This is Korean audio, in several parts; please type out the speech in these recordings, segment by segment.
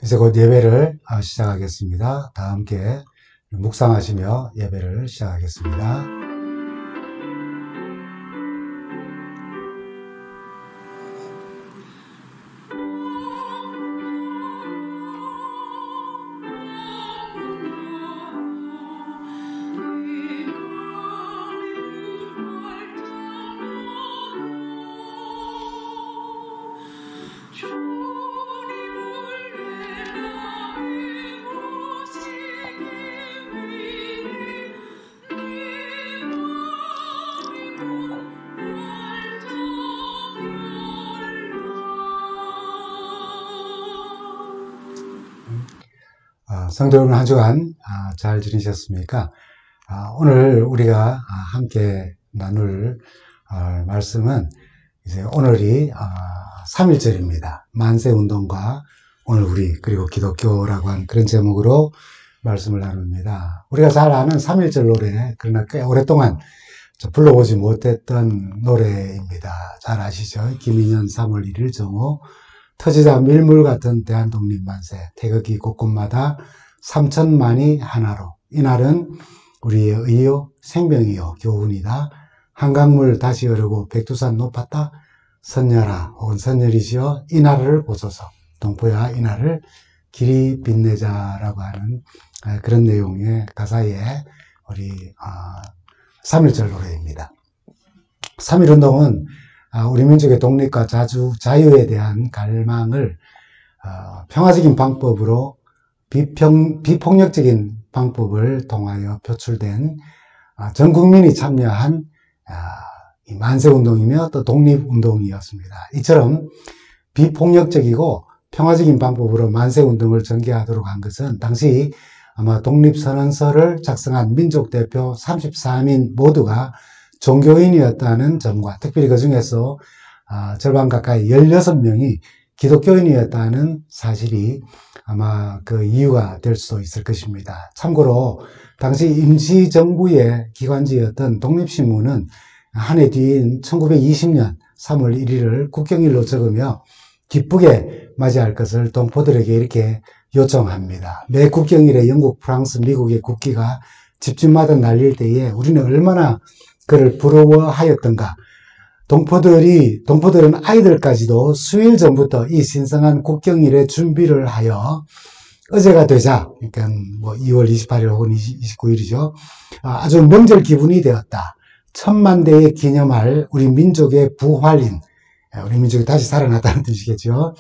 이제 곧 예배를 시작하겠습니다. 다 함께 묵상하시며 예배를 시작하겠습니다. 성도 여러분, 한 주간 잘 지내셨습니까? 오늘 우리가 함께 나눌 말씀은 이제 오늘이 3.1절입니다. 만세운동과 오늘 우리 그리고 기독교라고 하는 그런 제목으로 말씀을 나눕니다. 우리가 잘 아는 3.1절 노래, 그러나 꽤 오랫동안 불러보지 못했던 노래입니다. 잘 아시죠? 김인현 3월 1일 정오 터지자 밀물 같은 대한독립만세, 태극기 곳곳마다 3천만이 하나로. 이날은 우리의 의요 생명이요 교훈이다. 한강물 다시 흐르고 백두산 높았다. 선열아 혹은 선열이시여 이 나라를 보소서. 동포야 이 나라를 길이 빛내자라고 하는 그런 내용의 가사에 우리 3.1절 노래입니다. 3.1운동은 우리 민족의 독립과 자유에 대한 갈망을 평화적인 방법으로 비폭력적인 방법을 통하여 표출된 전 국민이 참여한 이 만세운동이며 또 독립운동이었습니다. 이처럼 비폭력적이고 평화적인 방법으로 만세운동을 전개하도록 한 것은 당시 아마 독립선언서를 작성한 민족대표 34민 모두가 종교인이었다는 점과 특별히 그 중에서 절반 가까이 16명이 기독교인이었다는 사실이 아마 그 이유가 될 수도 있을 것입니다. 참고로 당시 임시정부의 기관지였던 독립신문은 한 해 뒤인 1920년 3월 1일을 국경일로 적으며 기쁘게 맞이할 것을 동포들에게 이렇게 요청합니다. 매 국경일에 영국, 프랑스, 미국의 국기가 집집마다 날릴 때에 우리는 얼마나 그를 부러워하였던가. 동포들은 아이들까지도 수일 전부터 이 신성한 국경일에 준비를 하여 어제가 되자, 그러니까 뭐 2월 28일 혹은 29일이죠. 아주 명절 기분이 되었다. 1000만대에 기념할 우리 민족의 부활인, 우리 민족이 다시 살아났다는 뜻이겠죠.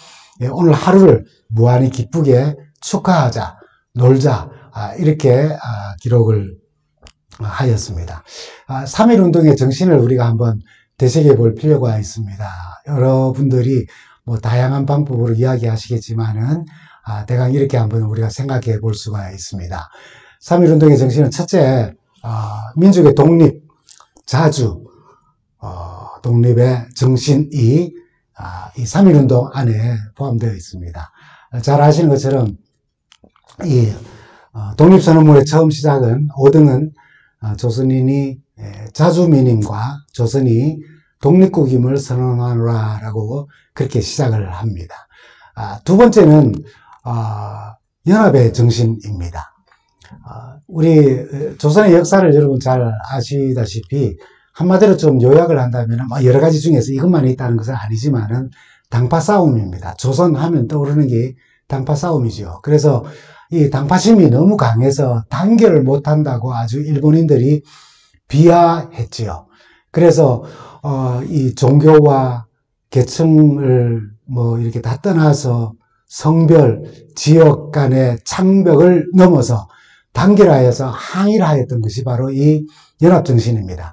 오늘 하루를 무한히 기쁘게 축하하자, 놀자, 이렇게 기록을 하였습니다. 3.1운동의 정신을 우리가 한번 되새겨 볼 필요가 있습니다. 여러분들이 뭐 다양한 방법으로 이야기하시겠지만은 대강 이렇게 한번 우리가 생각해 볼 수가 있습니다. 3.1운동의 정신은 첫째, 민족의 독립, 자주, 독립의 정신이 이 3.1운동 안에 포함되어 있습니다. 잘 아시는 것처럼 이 독립선언문의 처음 시작은 5등은 조선인이 자주민임과 조선이 독립국임을 선언하노라 라고 그렇게 시작을 합니다. 두 번째는 연합의 정신입니다. 우리 조선의 역사를 여러분 잘 아시다시피 한마디로 좀 요약을 한다면 여러 가지 중에서 이것만 있다는 것은 아니지만은 당파 싸움입니다. 조선 하면 떠오르는 게 당파 싸움이죠. 그래서 이 당파심이 너무 강해서 단결을 못한다고 아주 일본인들이 비하했지요. 그래서 이 종교와 계층을 뭐 이렇게 다 떠나서 성별, 지역 간의 창벽을 넘어서 단결하여서 항의를 하였던 것이 바로 이 연합정신입니다.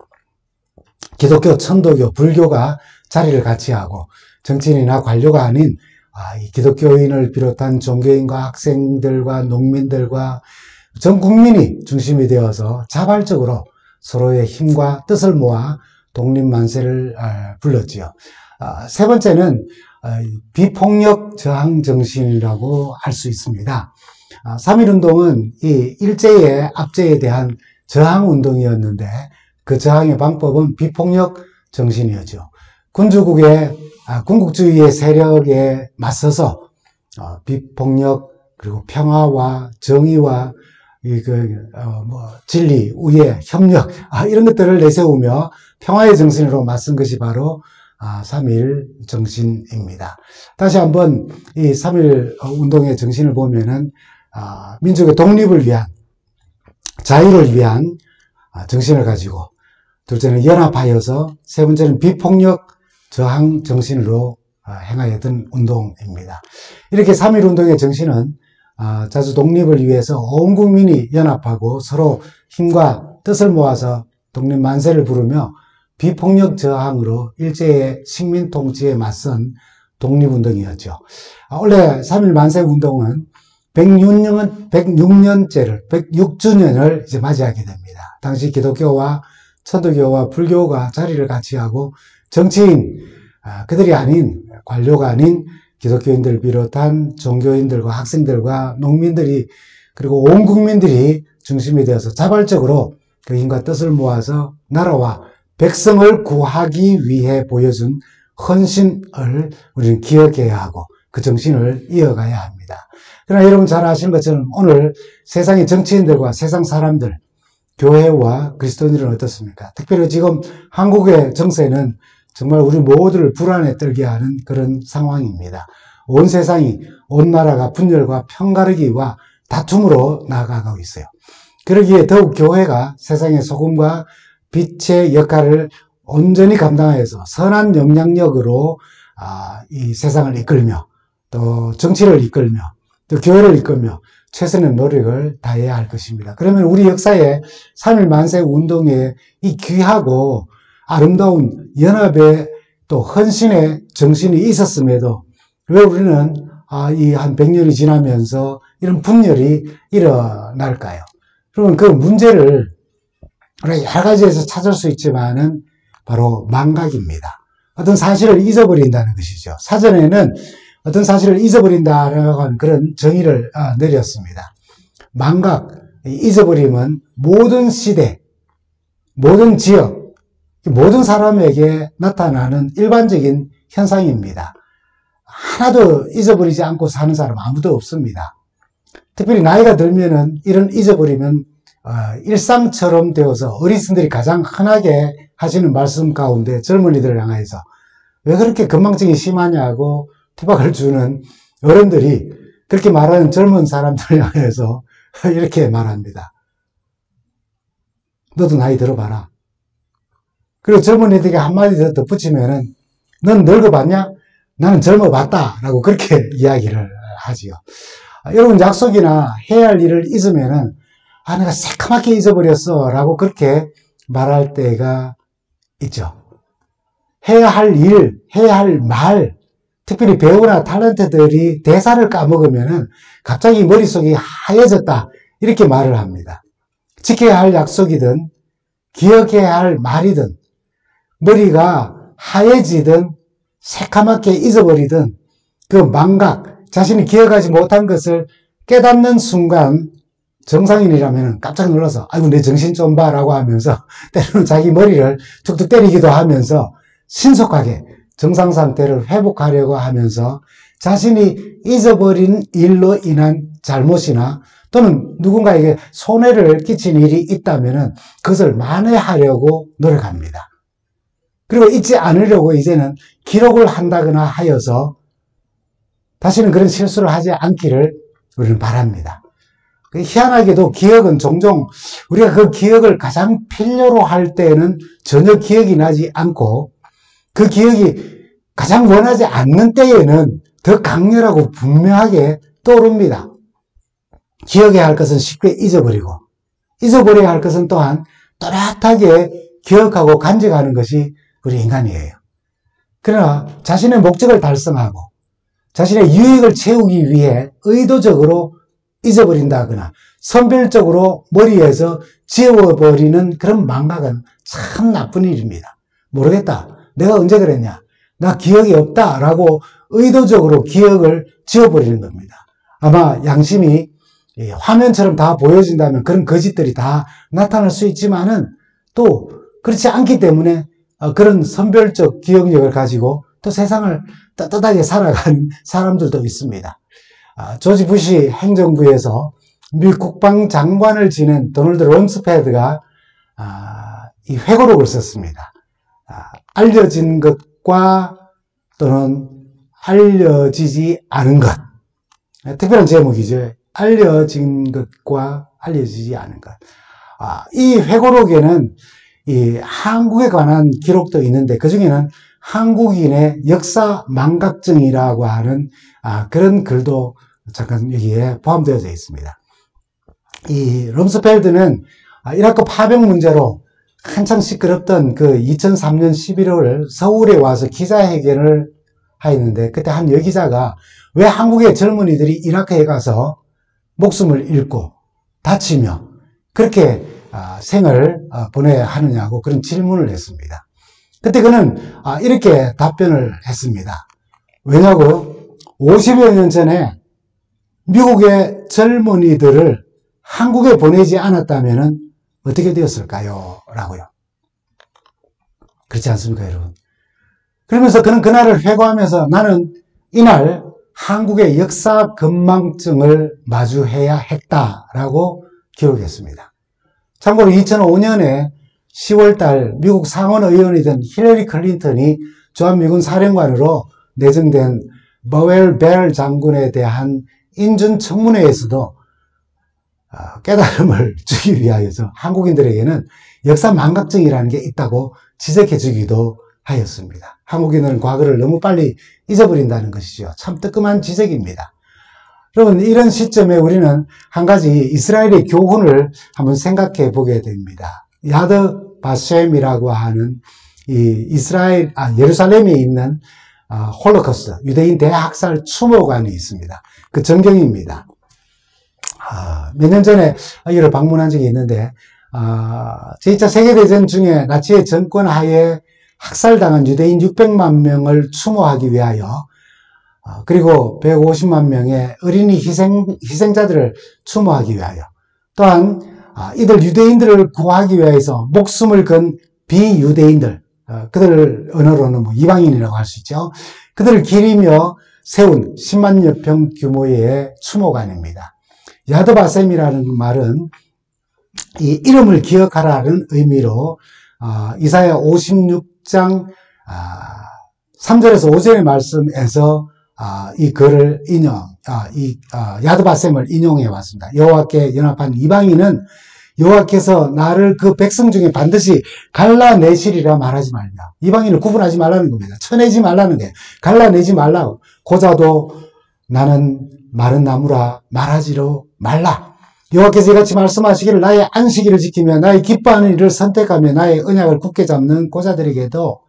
기독교, 천도교, 불교가 자리를 같이 하고 정치인이나 관료가 아닌 이 기독교인을 비롯한 종교인과 학생들과 농민들과 전 국민이 중심이 되어서 자발적으로 서로의 힘과 뜻을 모아 독립만세를 불렀지요. 세 번째는 비폭력 저항 정신이라고 할 수 있습니다. 3.1운동은 이 일제의 압제에 대한 저항운동이었는데 그 저항의 방법은 비폭력 정신이었죠. 군주국의 군국주의의 세력에 맞서서 비폭력, 그리고 평화와 정의와 진리, 우애, 협력, 이런 것들을 내세우며 평화의 정신으로 맞선 것이 바로 3.1 정신입니다. 다시 한번 이 3.1 운동의 정신을 보면은, 민족의 독립을 위한, 자유를 위한 정신을 가지고, 둘째는 연합하여서, 세 번째는 비폭력 저항 정신으로 행하였던 운동입니다. 이렇게 3.1 운동의 정신은 자주 독립을 위해서 온 국민이 연합하고 서로 힘과 뜻을 모아서 독립 만세를 부르며 비폭력 저항으로 일제의 식민 통치에 맞선 독립운동이었죠. 원래 3.1 만세 운동은 106년째를 이제 맞이하게 됩니다. 당시 기독교와 천도교와 불교가 자리를 같이 하고 정치인, 그들이 아닌, 관료가 아닌 기독교인들을 비롯한 종교인들과 학생들과 농민들이, 그리고 온 국민들이 중심이 되어서 자발적으로 그 힘과 뜻을 모아서 나라와 백성을 구하기 위해 보여준 헌신을 우리는 기억해야 하고 그 정신을 이어가야 합니다. 그러나 여러분 잘 아시는 것처럼 오늘 세상의 정치인들과 세상 사람들, 교회와 그리스도인들은 어떻습니까? 특별히 지금 한국의 정세는 정말 우리 모두를 불안에 떨게 하는 그런 상황입니다. 온 세상이, 온 나라가 분열과 편가르기와 다툼으로 나아가고 있어요. 그러기에 더욱 교회가 세상의 소금과 빛의 역할을 온전히 감당하여서 선한 영향력으로 이 세상을 이끌며 또 정치를 이끌며 또 교회를 이끌며 최선의 노력을 다해야 할 것입니다. 그러면 우리 역사에 3.1 만세 운동에 이 귀하고 아름다운 연합의 또 헌신의 정신이 있었음에도 왜 우리는 이 한 100년이 지나면서 이런 분열이 일어날까요? 그러면 그 문제를 우리가 여러 가지에서 찾을 수 있지만은 바로 망각입니다. 어떤 사실을 잊어버린다는 것이죠. 사전에는 어떤 사실을 잊어버린다라고 하는 그런 정의를 내렸습니다. 망각, 잊어버림은 모든 시대, 모든 지역, 모든 사람에게 나타나는 일반적인 현상입니다. 하나도 잊어버리지 않고 사는 사람 아무도 없습니다. 특별히 나이가 들면은 이런 잊어버리면 일상처럼 되어서 어르신들이 가장 흔하게 하시는 말씀 가운데 젊은이들을 향해서 왜 그렇게 건망증이 심하냐고 투박을 주는 어른들이 그렇게 말하는 젊은 사람들을 향해서 이렇게 말합니다. 너도 나이 들어봐라. 그리고 젊은이들에게 한마디 더 덧붙이면은 넌 늙어봤냐? 나는 젊어봤다 라고 그렇게 이야기를 하지요. 여러분 약속이나 해야 할 일을 잊으면은 내가 새카맣게 잊어버렸어 라고 그렇게 말할 때가 있죠. 해야 할 일, 해야 할 말, 특별히 배우나 탤런트들이 대사를 까먹으면은 갑자기 머릿속이 하얘졌다 이렇게 말을 합니다. 지켜야 할 약속이든 기억해야 할 말이든 머리가 하얘지든 새카맣게 잊어버리든 그 망각, 자신이 기억하지 못한 것을 깨닫는 순간 정상인이라면 깜짝 놀라서 아이고 내 정신 좀 봐 라고 하면서 때로는 자기 머리를 툭툭 때리기도 하면서 신속하게 정상 상태를 회복하려고 하면서 자신이 잊어버린 일로 인한 잘못이나 또는 누군가에게 손해를 끼친 일이 있다면 그것을 만회하려고 노력합니다. 그리고 잊지 않으려고 이제는 기록을 한다거나 하여서 다시는 그런 실수를 하지 않기를 우리는 바랍니다. 희한하게도 기억은 종종 우리가 그 기억을 가장 필요로 할 때에는 전혀 기억이 나지 않고 그 기억이 가장 원하지 않는 때에는 더 강렬하고 분명하게 떠오릅니다. 기억해야 할 것은 쉽게 잊어버리고 잊어버려야 할 것은 또한 또렷하게 기억하고 간직하는 것이 우리 인간이에요. 그러나 자신의 목적을 달성하고 자신의 유익을 채우기 위해 의도적으로 잊어버린다거나 선별적으로 머리에서 지워버리는 그런 망각은 참 나쁜 일입니다. 모르겠다. 내가 언제 그랬냐? 나 기억이 없다 라고 의도적으로 기억을 지워버리는 겁니다. 아마 양심이 화면처럼 다 보여진다면 그런 거짓들이 다 나타날 수 있지만은 또 그렇지 않기 때문에 그런 선별적 기억력을 가지고 또 세상을 떳떳하게 살아가는 사람들도 있습니다. 조지 부시 행정부에서 미 국방장관을 지낸 도널드 럼스펠드가 이 회고록을 썼습니다. 알려진 것과 또는 알려지지 않은 것. 특별한 제목이죠. 알려진 것과 알려지지 않은 것. 이 회고록에는 이 한국에 관한 기록도 있는데 그 중에는 한국인의 역사 망각증이라고 하는 그런 글도 잠깐 여기에 포함되어져 있습니다. 이 럼스펠드는 이라크 파병 문제로 한창 시끄럽던 그 2003년 11월 서울에 와서 기자회견을 하였는데 그때 한 여기자가 왜 한국의 젊은이들이 이라크에 가서 목숨을 잃고 다치며 그렇게 생을 보내야 하느냐고 그런 질문을 했습니다. 그때 그는 이렇게 답변을 했습니다. 왜냐고 50여 년 전에 미국의 젊은이들을 한국에 보내지 않았다면 어떻게 되었을까요? 라고요. 그렇지 않습니까, 여러분? 그러면서 그는 그날을 회고하면서 나는 이날 한국의 역사 건망증을 마주해야 했다라고 기록했습니다. 참고로 2005년에 10월달 미국 상원의원이던 힐러리 클린턴이 주한미군 사령관으로 내정된 버웰 벨 장군에 대한 인준 청문회에서도 깨달음을 주기 위하여서 한국인들에게는 역사 망각증이라는 게 있다고 지적해 주기도 하였습니다. 한국인들은 과거를 너무 빨리 잊어버린다는 것이죠. 참 뜨끔한 지적입니다. 여러분, 이런 시점에 우리는 한 가지 이스라엘의 교훈을 한번 생각해 보게 됩니다. 야드 바셈이라고 하는 이 예루살렘에 있는 홀로코스트, 유대인 대학살 추모관이 있습니다. 그 전경입니다. 몇 년 전에 여기를 방문한 적이 있는데, 제2차 세계대전 중에 나치의 정권 하에 학살당한 유대인 600만 명을 추모하기 위하여, 그리고 150만 명의 어린이 희생자들을 추모하기 위하여, 또한 이들 유대인들을 구하기 위해서 목숨을 건 비유대인들, 그들 언어로는 이방인이라고 할 수 있죠. 그들을 기리며 세운 10만여 평 규모의 추모관입니다. 야드바셈이라는 말은 이 이름을 기억하라는 의미로 이사야 56장 3절에서 5절의 말씀에서 이 글을 야드바셈을 인용해 왔습니다. 여호와께 연합한 이방인은 여호와께서 나를 그 백성 중에 반드시 갈라내시리라 말하지 말며, 이방인을 구분하지 말라는 겁니다. 쳐내지 말라는 거예요. 갈라내지 말라고. 고자도 나는 마른 나무라 말하지로 말라. 여호와께서 이같이 말씀하시기를 나의 안식일을 지키며 나의 기뻐하는 일을 선택하며 나의 언약을 굳게 잡는 고자들에게도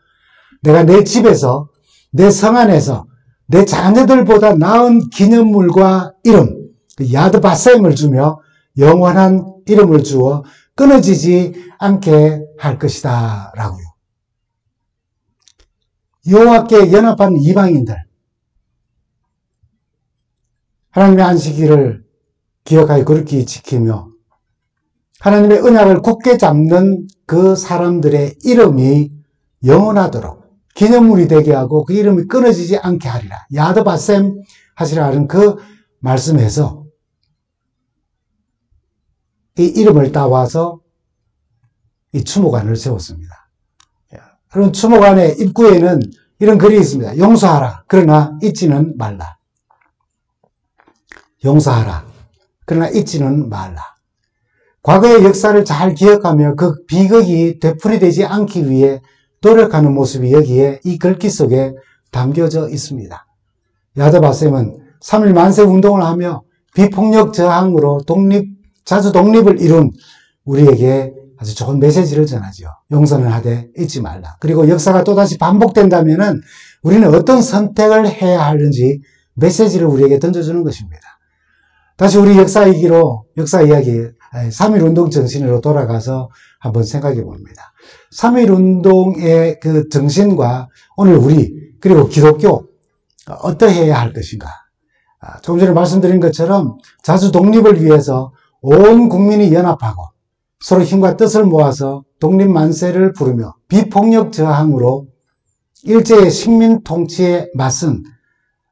내가 내 집에서 내 성 안에서 내 자녀들보다 나은 기념물과 이름, 야드바셈을 주며 영원한 이름을 주어 끊어지지 않게 할 것이다 라고요. 여호와께 연합한 이방인들, 하나님의 안식일을 기억하여 그렇게 지키며 하나님의 언약을 굳게 잡는 그 사람들의 이름이 영원하도록 기념물이 되게 하고 그 이름이 끊어지지 않게 하리라. 야드바셈 하시라는 그 말씀에서 이 이름을 따와서 이 추모관을 세웠습니다. 그럼 추모관의 입구에는 이런 글이 있습니다. 용서하라. 그러나 잊지는 말라. 용서하라. 그러나 잊지는 말라. 과거의 역사를 잘 기억하며 그 비극이 되풀이되지 않기 위해 노력하는 모습이 여기에 이 글귀 속에 담겨져 있습니다. 야드바셈은 3.1 만세 운동을 하며 비폭력 저항으로 자주 독립을 이룬 우리에게 아주 좋은 메시지를 전하죠. 용서는 하되 잊지 말라. 그리고 역사가 또다시 반복된다면은 우리는 어떤 선택을 해야 하는지 메시지를 우리에게 던져주는 것입니다. 다시 우리 역사 이야기, 3.1 운동 정신으로 돌아가서 한번 생각해 봅니다. 3.1 운동의 그 정신과 오늘 우리, 그리고 기독교, 어떠해야 할 것인가. 조금 전에 말씀드린 것처럼 자주 독립을 위해서 온 국민이 연합하고 서로 힘과 뜻을 모아서 독립만세를 부르며 비폭력 저항으로 일제의 식민 통치에 맞선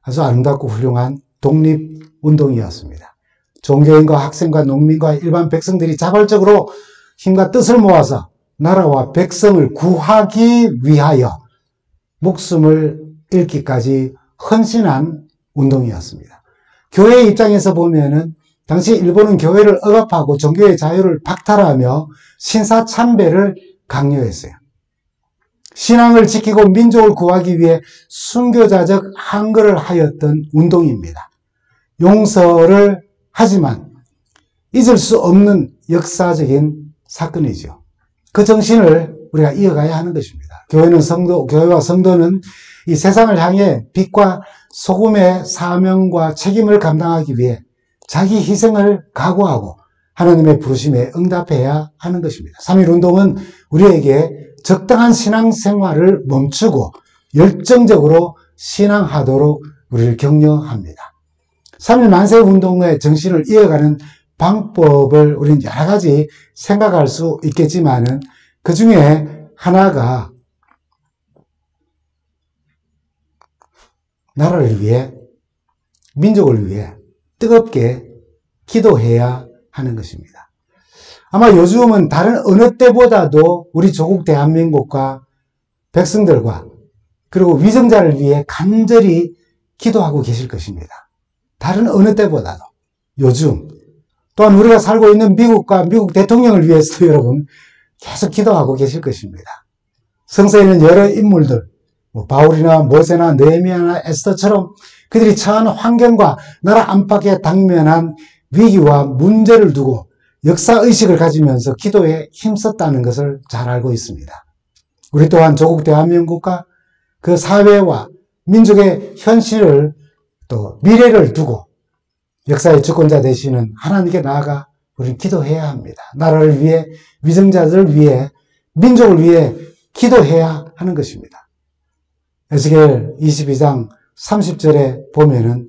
아주 아름답고 훌륭한 독립운동이었습니다. 종교인과 학생과 농민과 일반 백성들이 자발적으로 힘과 뜻을 모아서 나라와 백성을 구하기 위하여 목숨을 잃기까지 헌신한 운동이었습니다. 교회의 입장에서 보면은 당시 일본은 교회를 억압하고 종교의 자유를 박탈하며 신사참배를 강요했어요. 신앙을 지키고 민족을 구하기 위해 순교자적 항거를 하였던 운동입니다. 용서를 하지만 잊을 수 없는 역사적인 사건이죠. 그 정신을 우리가 이어가야 하는 것입니다. 교회와 성도는 이 세상을 향해 빛과 소금의 사명과 책임을 감당하기 위해 자기 희생을 각오하고 하나님의 부르심에 응답해야 하는 것입니다. 3.1운동은 우리에게 적당한 신앙생활을 멈추고 열정적으로 신앙하도록 우리를 격려합니다. 3.1 만세운동의 정신을 이어가는 방법을 우리는 여러 가지 생각할 수 있겠지만은 그 중에 하나가 나라를 위해, 민족을 위해 뜨겁게 기도해야 하는 것입니다. 아마 요즘은 다른 어느 때보다도 우리 조국 대한민국과 백성들과 그리고 위정자를 위해 간절히 기도하고 계실 것입니다. 다른 어느 때보다도 요즘 또한 우리가 살고 있는 미국과 미국 대통령을 위해서도 여러분 계속 기도하고 계실 것입니다. 성서에는 여러 인물들, 바울이나 모세나 느헤미야나 에스더처럼 그들이 처한 환경과 나라 안팎에 당면한 위기와 문제를 두고 역사의식을 가지면서 기도에 힘썼다는 것을 잘 알고 있습니다. 우리 또한 조국 대한민국과 그 사회와 민족의 현실을 또 미래를 두고 역사의 주권자 되시는 하나님께 나아가 우리는 기도해야 합니다. 나라를 위해, 위정자들을 위해, 민족을 위해 기도해야 하는 것입니다. 에스겔 22장 30절에 보면은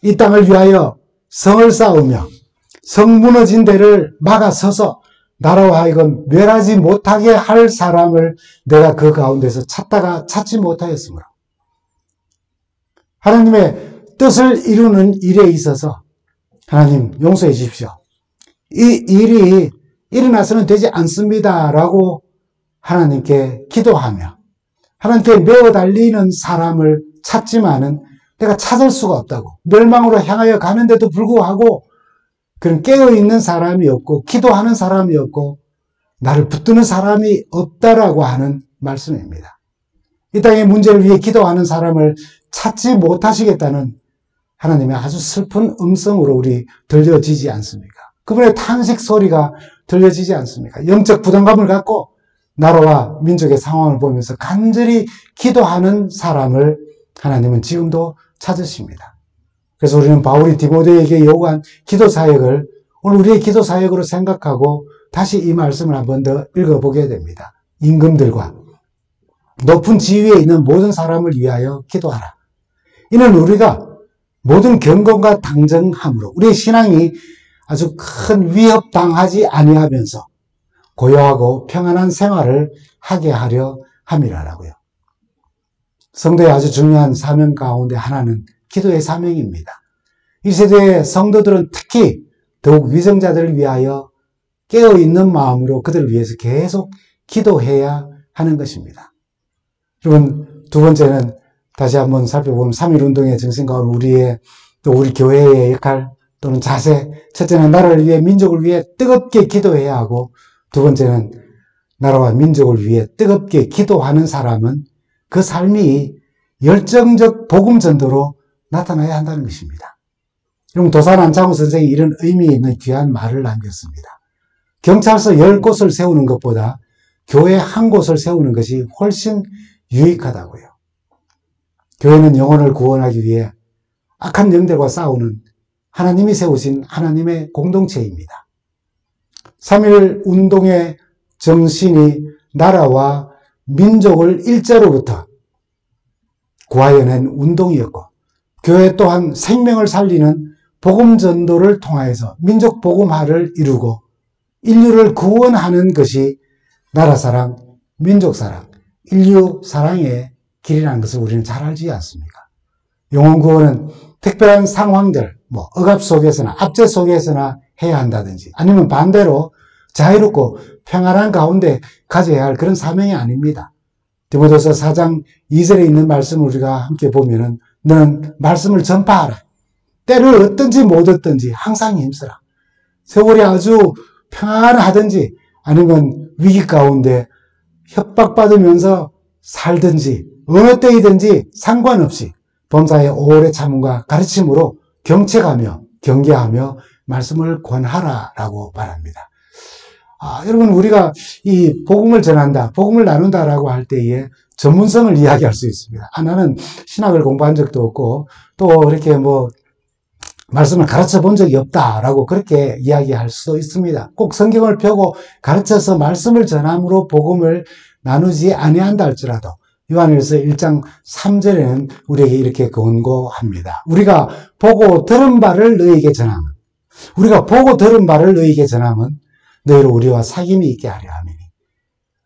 이 땅을 위하여 성을 쌓으며 성 무너진 데를 막아서서 나라와 하여금 멸하지 못하게 할 사람을 내가 그 가운데서 찾다가 찾지 못하였으므로 하나님의 뜻을 이루는 일에 있어서 하나님 용서해 주십시오. 이 일이 일어나서는 되지 않습니다. 라고 하나님께 기도하며 하나님께 메어 달리는 사람을 찾지만은 내가 찾을 수가 없다고, 멸망으로 향하여 가는데도 불구하고 그런 깨어있는 사람이 없고 기도하는 사람이 없고 나를 붙드는 사람이 없다라고 하는 말씀입니다. 이 땅의 문제를 위해 기도하는 사람을 찾지 못하시겠다는 하나님의 아주 슬픈 음성으로 우리 들려지지 않습니까? 그분의 탄식 소리가 들려지지 않습니까? 영적 부담감을 갖고 나라와 민족의 상황을 보면서 간절히 기도하는 사람을 하나님은 지금도 찾으십니다. 그래서 우리는 바울이 디모데에게 요구한 기도 사역을 오늘 우리의 기도 사역으로 생각하고 다시 이 말씀을 한 번 더 읽어보게 됩니다. 임금들과 높은 지위에 있는 모든 사람을 위하여 기도하라. 이는 우리가 모든 경건과 당정함으로 우리의 신앙이 아주 큰 위협당하지 아니하면서 고요하고 평안한 생활을 하게 하려 함이라라고요. 성도의 아주 중요한 사명 가운데 하나는 기도의 사명입니다. 이 세대의 성도들은 특히 더욱 위정자들을 위하여 깨어있는 마음으로 그들을 위해서 계속 기도해야 하는 것입니다. 여러분, 두 번째는 다시 한번 살펴보면 3.1운동의 정신 가운데 우리의 또 우리 교회의 역할 또는 자세, 첫째는 나라를 위해 민족을 위해 뜨겁게 기도해야 하고 두 번째는 나라와 민족을 위해 뜨겁게 기도하는 사람은 그 삶이 열정적 복음 전도로 나타나야 한다는 것입니다. 여러분, 도산 안창호 선생이 이런 의미 있는 귀한 말을 남겼습니다. 경찰서 10곳을 세우는 것보다 교회 한 곳을 세우는 것이 훨씬 유익하다고요. 교회는 영혼을 구원하기 위해 악한 영들과 싸우는 하나님이 세우신 하나님의 공동체입니다. 3.1 운동의 정신이 나라와 민족을 일제로부터 구하여낸 운동이었고 교회 또한 생명을 살리는 복음 전도를 통하여서 민족 복음화를 이루고 인류를 구원하는 것이 나라 사랑, 민족 사랑, 인류 사랑의 길이라는 것을 우리는 잘 알지 않습니까? 영혼 구원은 특별한 상황들, 억압 속에서나 압제 속에서나 해야 한다든지 아니면 반대로 자유롭고 평안한 가운데 가져야 할 그런 사명이 아닙니다. 디모데후서 4장 2절에 있는 말씀을 우리가 함께 보면은 너는 말씀을 전파하라. 때를 얻든지 못 얻든지 항상 힘쓰라. 세월이 아주 평안하든지 아니면 위기 가운데 협박받으면서 살든지 어느 때이든지 상관없이 범사의 오래 참음과 가르침으로 경책하며 경계하며 말씀을 권하라라고 말합니다. 여러분 우리가 이 복음을 전한다, 복음을 나눈다라고 할 때에 전문성을 이야기할 수 있습니다. 나는 신학을 공부한 적도 없고 또 이렇게 말씀을 가르쳐 본 적이 없다라고 그렇게 이야기할 수도 있습니다. 꼭 성경을 펴고 가르쳐서 말씀을 전함으로 복음을 나누지 아니한다 할지라도 요한일서 1장 3절에는 우리에게 이렇게 권고합니다. 우리가 보고 들은 바를 너희에게 전함은 너희로 우리와 사귐이 있게 하려 함이니.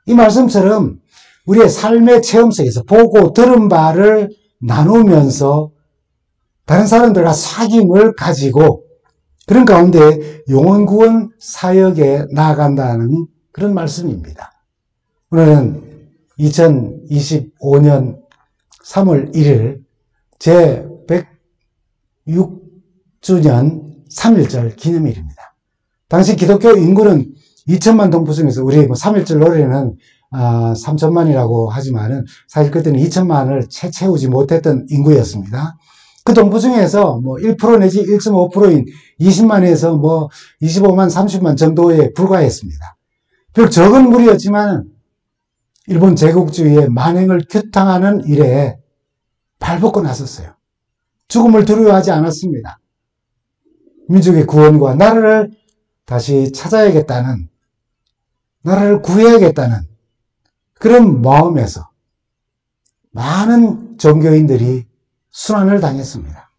이 말씀처럼 우리의 삶의 체험 속에서 보고 들은 바를 나누면서 다른 사람들과 사귐을 가지고 그런 가운데 영혼구원 사역에 나아간다는 그런 말씀입니다. 오늘은 2025년 3월 1일 제 106주년 3.1절 기념일입니다. 당시 기독교 인구는 2천만 동포 중에서 우리 3.1절 노래는 3천만이라고 하지만은 사실 그때는 2천만을 채우지 못했던 인구였습니다. 그 동포 중에서 1% 내지 1.5%인 20만에서 25만, 30만 정도에 불과했습니다. 비록 적은 무리였지만 일본 제국주의의 만행을 규탄하는 일에 발벗고 나섰어요. 죽음을 두려워하지 않았습니다. 민족의 구원과 나라를 다시 찾아야겠다는, 나라를 구해야겠다는 그런 마음에서 많은 종교인들이 순환을 당했습니다.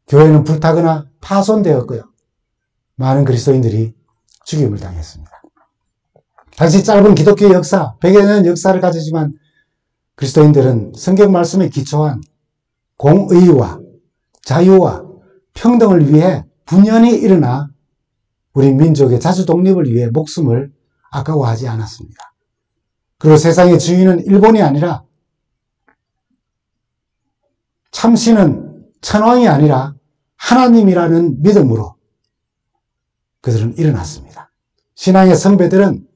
교회는 불타거나 파손되었고요. 많은 그리스도인들이 죽임을 당했습니다. 당시 짧은 기독교 역사, 100여 년 역사를 가지지만 그리스도인들은 성경 말씀에 기초한 공의와 자유와 평등을 위해 분연히 일어나 우리 민족의 자주 독립을 위해 목숨을 아까워하지 않았습니다. 그리고 세상의 주인은 일본이 아니라 참신은 천황이 아니라 하나님이라는 믿음으로 그들은 일어났습니다. 신앙의 선배들은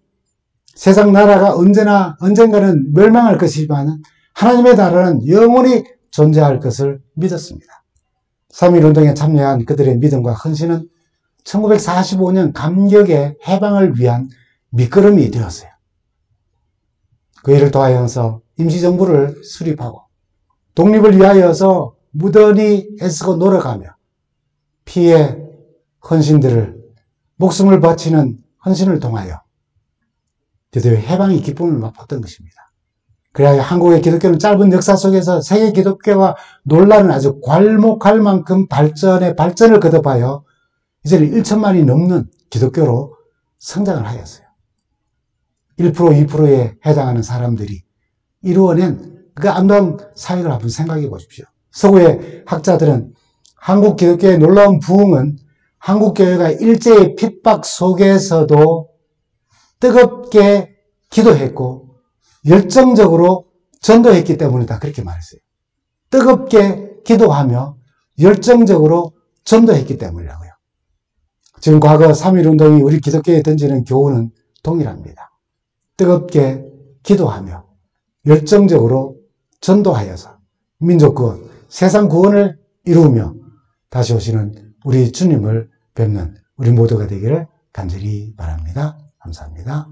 세상 나라가 언젠가는 멸망할 것이지만 하나님의 나라는 영원히 존재할 것을 믿었습니다. 3.1운동에 참여한 그들의 믿음과 헌신은 1945년 감격의 해방을 위한 밑거름이 되었어요. 그 일을 도하여서 임시정부를 수립하고 독립을 위하여서 무던히 애쓰고 노력하며 피의 헌신들을 목숨을 바치는 헌신을 통하여 드디어 해방의 기쁨을 맛봤던 것입니다. 그래야 한국의 기독교는 짧은 역사 속에서 세계 기독교가 놀라는 아주 괄목할 만큼 발전을 거듭하여 이제는 1천만이 넘는 기독교로 성장을 하였어요. 1%, 2%에 해당하는 사람들이 이루어낸 그 아름다운 사역을 한번 생각해 보십시오. 서구의 학자들은 한국 기독교의 놀라운 부흥은 한국 교회가 일제의 핍박 속에서도 뜨겁게 기도했고 열정적으로 전도했기 때문이다. 그렇게 말했어요. 뜨겁게 기도하며 열정적으로 전도했기 때문이라고요. 지금 과거 3.1운동이 우리 기독교에 던지는 교훈은 동일합니다. 뜨겁게 기도하며 열정적으로 전도하여서 민족 구원, 세상 구원을 이루며 다시 오시는 우리 주님을 뵙는 우리 모두가 되기를 간절히 바랍니다. 감사합니다.